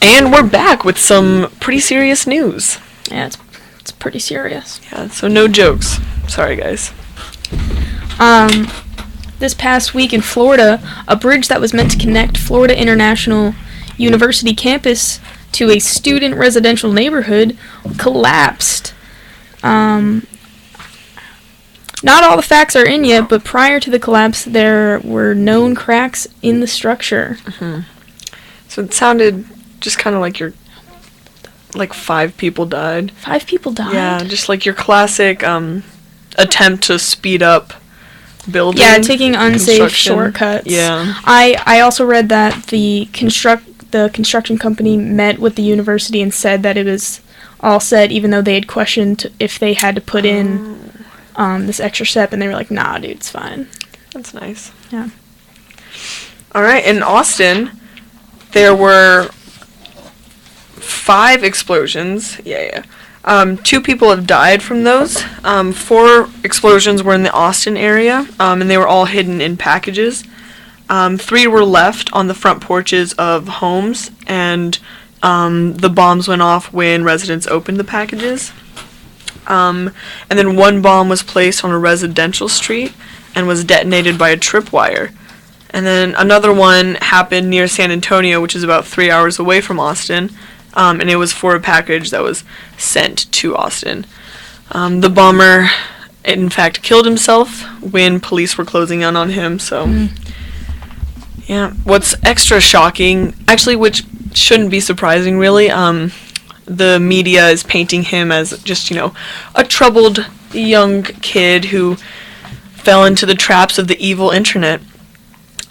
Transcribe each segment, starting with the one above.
And we're back with some pretty serious news. Yeah, it's pretty serious. Yeah, so no jokes. Sorry, guys. This past week in Florida, a bridge that was meant to connect Florida International University campus to a student residential neighborhood collapsed. Not all the facts are in yet, but prior to the collapse, there were known cracks in the structure. Mm-hmm. So it sounded just kind of like 5 people died. 5 people died? Yeah, just like your classic attempt to speed up building. Yeah, taking unsafe shortcuts. Yeah. I also read that the construction company met with the university and said that it was all set, even though they had questioned if they had to put in this extra step, and they were like, nah, dude, it's fine. That's nice. Yeah. All right, in Austin, there were 5 explosions. Yeah. 2 people have died from those. 4 explosions were in the Austin area, and they were all hidden in packages. 3 were left on the front porches of homes, and the bombs went off when residents opened the packages. And then 1 bomb was placed on a residential street and was detonated by a tripwire. And then another one happened near San Antonio, which is about 3 hours away from Austin, and it was for a package that was sent to Austin. The bomber, in fact, killed himself when police were closing in on him, so... Yeah. What's extra shocking, actually, which shouldn't be surprising, really, the media is painting him as just, a troubled young kid who fell into the traps of the evil internet,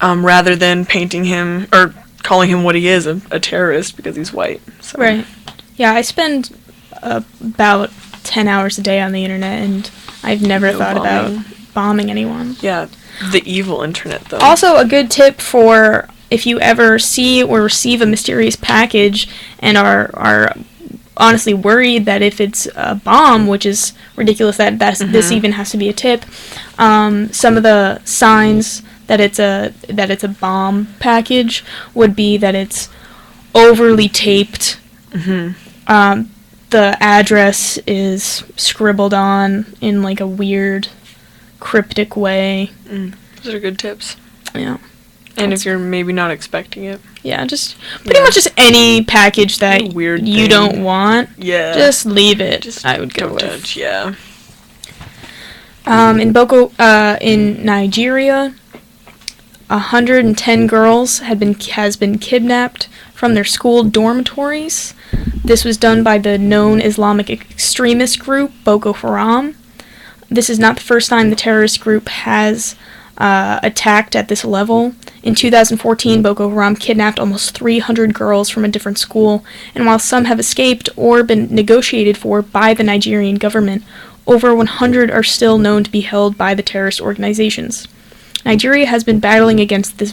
rather than painting him, or calling him what he is, a terrorist, because he's white. So. Right. Yeah, I spend about 10 hours a day on the internet, and I've never thought about bombing anyone. Yeah, the evil internet, though. Also, a good tip for if you ever see or receive a mysterious package and are honestly worried that if it's a bomb, which is ridiculous that this even has to be a tip, some of the signs that it's a bomb package would be that it's overly taped. The address is scribbled on in like a weird cryptic way. Those are good tips. Yeah. And if you're maybe not expecting it. Yeah, just pretty much just any package that weird you don't want. Yeah. Just leave it. Just I would go don't with. Touch, yeah. In Nigeria, 110 girls has been kidnapped from their school dormitories. This was done by the known Islamic extremist group Boko Haram. This is not the first time the terrorist group has attacked at this level. In 2014, Boko Haram kidnapped almost 300 girls from a different school, and while some have escaped or been negotiated for by the Nigerian government, over 100 are still known to be held by the terrorist organizations. Nigeria has been battling against these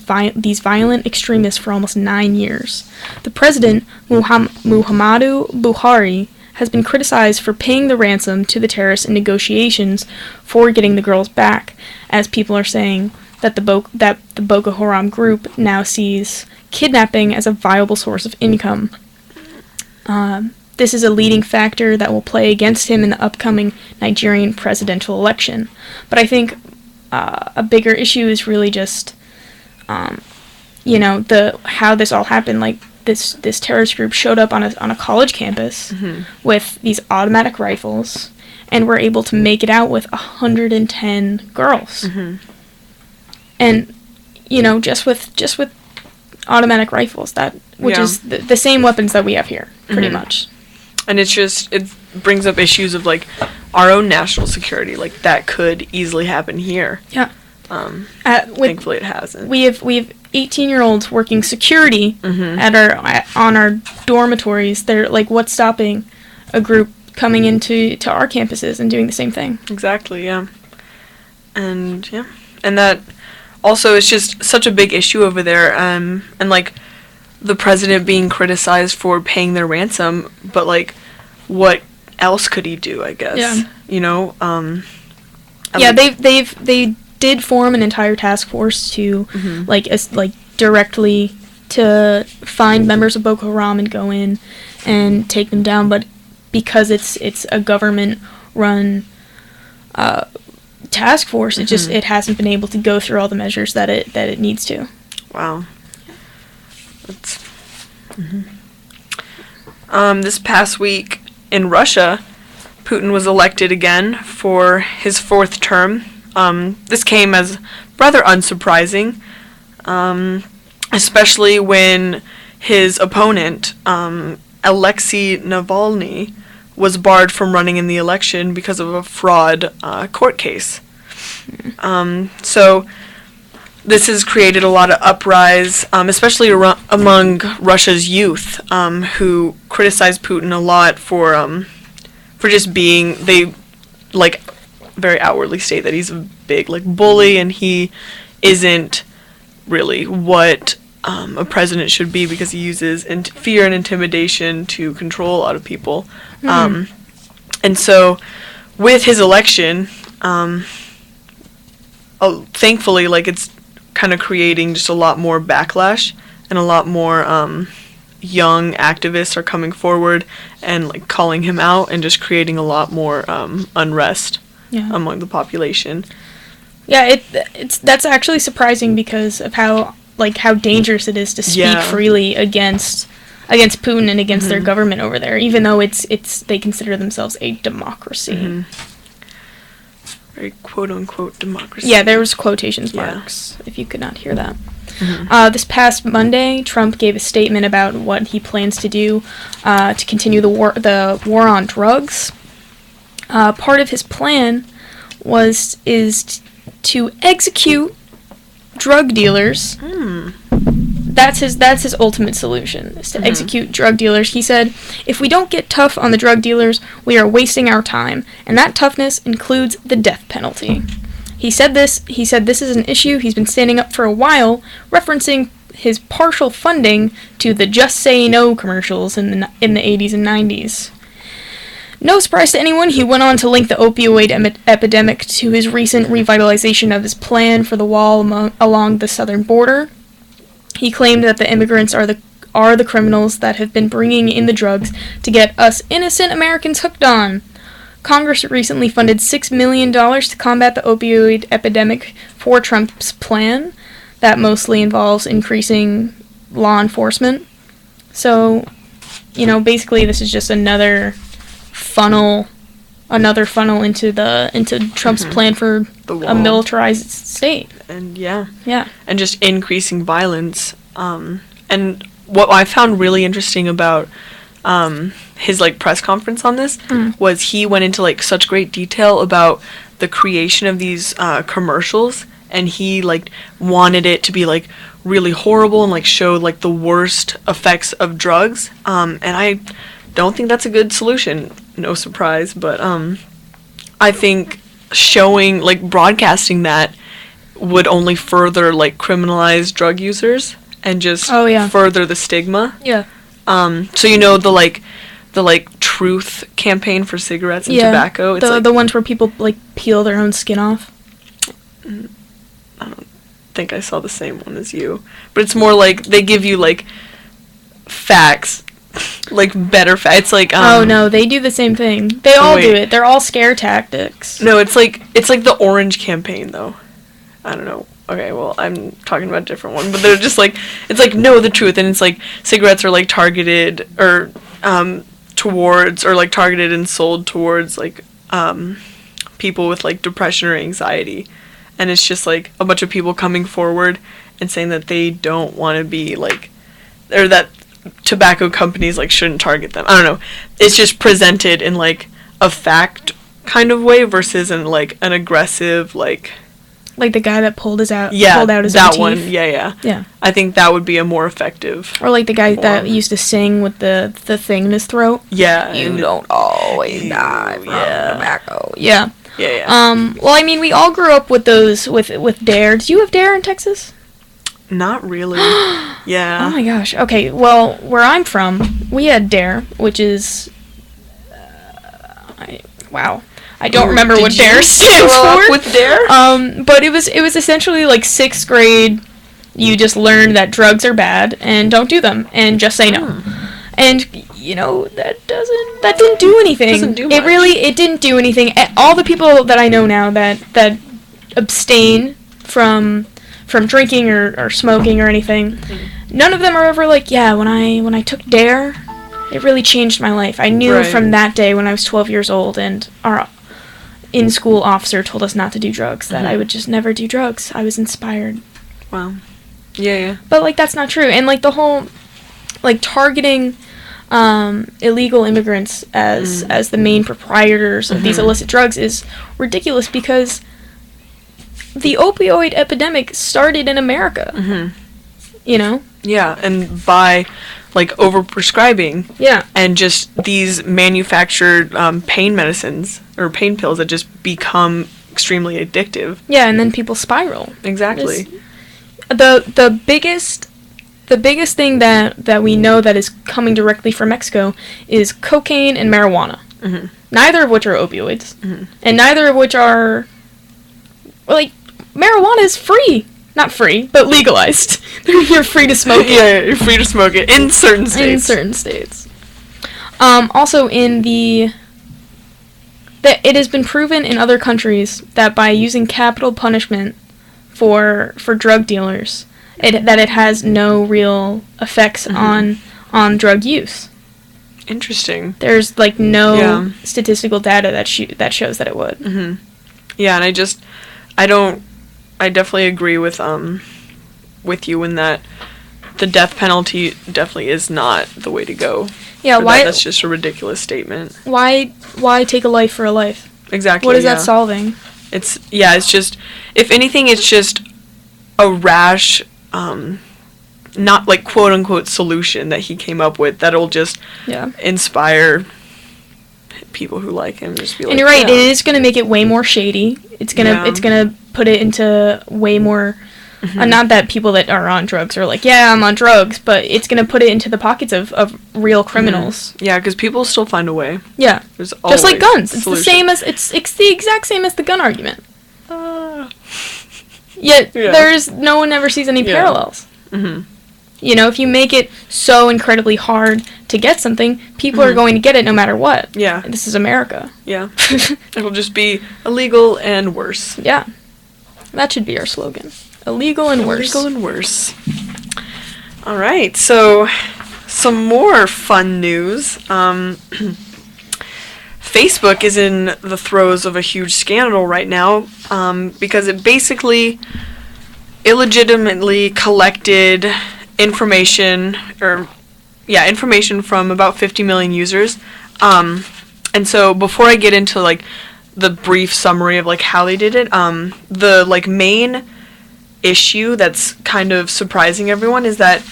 violent extremists for almost 9 years. The president, Muhammadu Buhari, has been criticized for paying the ransom to the terrorists in negotiations for getting the girls back, as people are saying that the Boko Haram group now sees kidnapping as a viable source of income. This is a leading factor that will play against him in the upcoming Nigerian presidential election. But I think a bigger issue is really just, how this all happened. Like this terrorist group showed up on a college campus with these automatic rifles, and were able to make it out with 110 girls. And just with automatic rifles, which is the same weapons that we have here, pretty much. And it brings up issues of like our own national security, like that could easily happen here. Yeah. Thankfully, it hasn't. We have 18-year-olds working security on our dormitories. They're like, what's stopping a group coming into our campuses and doing the same thing? Exactly. Yeah. And that also is just such a big issue over there. And like the president being criticized for paying their ransom, but like, what else could he do? I guess. Yeah. They did form an entire task force to directly to find members of Boko Haram and go in and take them down, but because it's a government-run task force, it hasn't been able to go through all the measures that it needs to. Wow. That's. This past week in Russia, Putin was elected again for his 4th term. This came as rather unsurprising, especially when his opponent, Alexei Navalny, was barred from running in the election because of a fraud court case. So this has created a lot of uprise, especially among Russia's youth, who criticize Putin a lot for just being, they like very outwardly state that he's a big like bully, and he isn't really what a president should be, because he uses fear and intimidation to control a lot of people. And so with his election, thankfully, like, it's kind of creating just a lot more backlash, and a lot more young activists are coming forward and like calling him out, and just creating a lot more unrest among the population. Yeah, that's actually surprising because of how dangerous it is to speak freely against Putin and against their government over there, even though they consider themselves a democracy. Very quote-unquote democracy. Yeah, there was quotations marks, if you could not hear that. This past Monday, Trump gave a statement about what he plans to do to continue the war on drugs. Part of his plan is to execute drug dealers. That's his ultimate solution, is to execute drug dealers. He said, if we don't get tough on the drug dealers, we are wasting our time, and that toughness includes the death penalty. He said this is an issue he's been standing up for a while, referencing his partial funding to the Just Say No commercials in the 80s and 90s. No surprise to anyone, he went on to link the opioid epidemic to his recent revitalization of his plan for the wall along the southern border. He claimed that the immigrants are the criminals that have been bringing in the drugs to get us innocent Americans hooked on. Congress recently funded $6 million to combat the opioid epidemic for Trump's plan. That mostly involves increasing law enforcement. So, basically this is just another funnel into Trump's plan for a militarized state. And and just increasing violence. And what I found really interesting about his like press conference on this was he went into like such great detail about the creation of these commercials, and he like wanted it to be like really horrible and like show like the worst effects of drugs. And I don't think that's a good solution. No surprise, but I think showing like broadcasting that would only further like criminalize drug users and just further the stigma. Yeah. So the truth campaign for cigarettes and tobacco. It's the ones where people like peel their own skin off. I don't think I saw the same one as you, but it's more like they give you like facts, like better facts. It's like oh no, they do the same thing. They all do it. They're all scare tactics. No, it's like the orange campaign though. I don't know. Okay, well, I'm talking about a different one, but they're just like, it's like, know the truth, and it's like cigarettes are like targeted or towards, or like targeted and sold towards like people with like depression or anxiety, and it's just like a bunch of people coming forward and saying that they don't want to be like, or that tobacco companies like shouldn't target them. I don't know. It's just presented in like a fact kind of way versus in like an aggressive like the guy that pulled out his that own one teeth. Yeah. I think that would be a more effective. Or like the guy that used to sing with the thing in his throat. Yeah. You don't always die from tobacco. Yeah. Yeah. Well, I mean, we all grew up with those with Dare. Did you have Dare in Texas? Not really. Yeah. Oh my gosh. Okay. Well, where I'm from, we had Dare, which is I don't remember what Dare stands for. With Dare? But it was essentially like 6th grade You just learn that drugs are bad and don't do them and just say no. And that didn't do anything. Doesn't do much. It didn't do anything. All the people that I know now that abstain from drinking or smoking or anything, none of them are ever like, yeah, when I took DARE, it really changed my life. I knew from that day when I was 12 years old and our in-school officer told us not to do drugs that I would just never do drugs. I was inspired. Wow. Yeah. But, like, that's not true. And, like, the whole, like, targeting illegal immigrants as the main proprietors of these illicit drugs is ridiculous because the opioid epidemic started in America. You know? Yeah, and by, like, overprescribing. Yeah. And just these manufactured pain medicines or pain pills that just become extremely addictive. Yeah, and then people spiral. Exactly. The biggest thing that we know that is coming directly from Mexico is cocaine and marijuana. Neither of which are opioids, and neither of which are, like, marijuana is free. Not free, but legalized. You're free to smoke it. Yeah, you're free to smoke it in certain states. Also, it has been proven in other countries that by using capital punishment for drug dealers, it has no real effects on drug use. Interesting. There's, like, no statistical data that shows that it would. Yeah, and I definitely agree with you in that the death penalty definitely is not the way to go. Yeah, that's just a ridiculous statement. Why take a life for a life? Exactly. What is that solving? It's just, if anything, it's just a rash, not like quote unquote solution that he came up with that'll just inspire people who like him. Just be like, and you're right, it is going to make it way more shady. It's gonna put it into way more. Not that people that are on drugs are like, yeah, I'm on drugs, but it's gonna put it into the pockets of real criminals. Yeah, because people still find a way. Yeah, just like guns. It's the same as it's the exact same as the gun argument. Yet no one ever sees any parallels. You know, if you make it so incredibly hard to get something, people are going to get it no matter what. Yeah. This is America. Yeah. It'll just be illegal and worse. Yeah. That should be our slogan. Illegal and worse. Illegal and worse. All right. So, some more fun news. Facebook is in the throes of a huge scandal right now because it basically illegitimately collected information from about 50 million users. And so before I get into, like, the brief summary of, like, how they did it, the, like, main issue that's kind of surprising everyone is that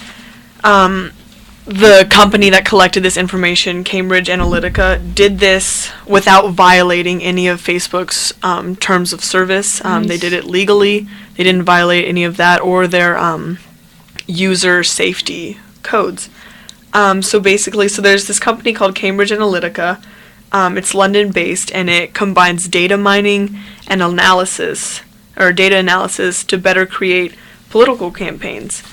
the company that collected this information, Cambridge Analytica, did this without violating any of Facebook's terms of service. Nice. They did it legally. They didn't violate any of that or their user safety codes. So there's this company called Cambridge Analytica. It's London-based, and it combines data mining and data analysis to better create political campaigns.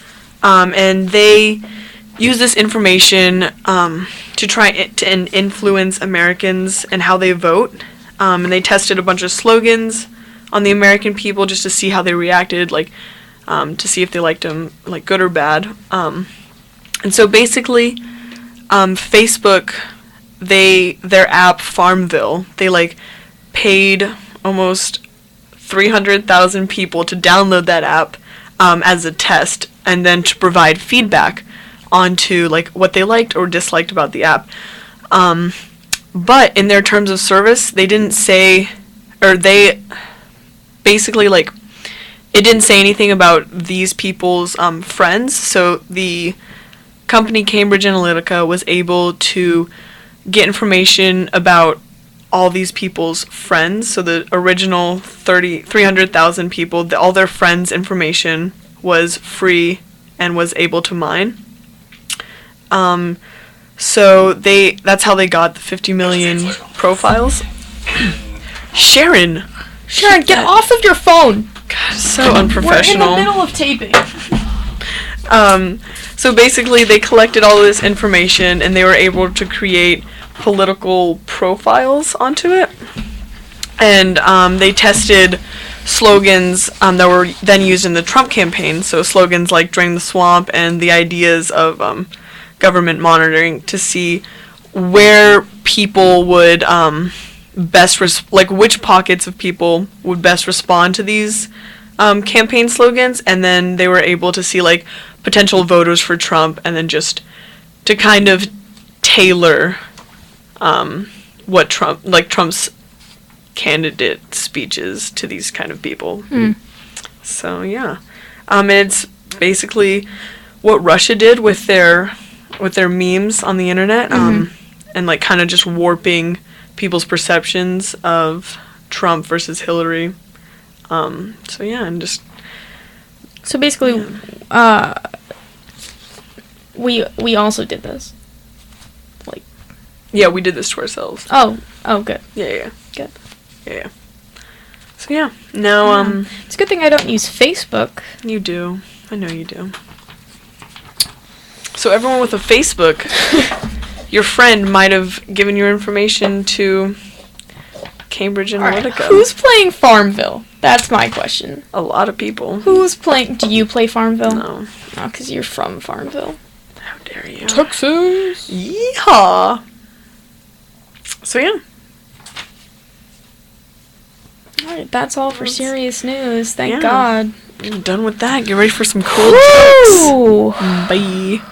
And they use this information to try and influence Americans and how they vote. And they tested a bunch of slogans on the American people just to see how they reacted, like, to see if they liked them, like, good or bad. And so basically, Facebook, their app Farmville, they, like, paid almost 300,000 people to download that app as a test and then to provide feedback onto, like, what they liked or disliked about the app. But in their terms of service, they didn't say, or they basically, like, it didn't say anything about these people's friends. So the company Cambridge Analytica was able to get information about all these people's friends. So the original 300,000 people, all their friends' information was free and was able to mine. So that's how they got the 50 million profiles. Sharon, get off of your phone. God, so unprofessional. We're in the middle of taping. So basically, they collected all of this information and they were able to create political profiles onto it. And they tested slogans that were then used in the Trump campaign. So slogans like "Drain the Swamp" and the ideas of government monitoring to see where people would which pockets of people would best respond to these campaign slogans, and then they were able to see like potential voters for Trump, and then just to kind of tailor what Trump's candidate speeches to these kind of people. So yeah, and it's basically what Russia did with their memes on the internet, and like kind of just warping people's perceptions of Trump versus Hillary. So yeah, and just So basically, we also did this. Like, yeah, we did this to ourselves. oh, good. Yeah. Good. Yeah. So yeah, now It's a good thing I don't use Facebook. you do. I know you do. So everyone with a Facebook, your friend might have given your information to Cambridge Analytica. Right, who's playing Farmville? That's my question. A lot of people. Who's playing? Do you play Farmville? No. Oh, because you're from Farmville. How dare you? Texas. Yeehaw. So yeah. Alright, that's all for serious news. Thank God. I'm done with that. Get ready for some cool jokes. Woo! Bye.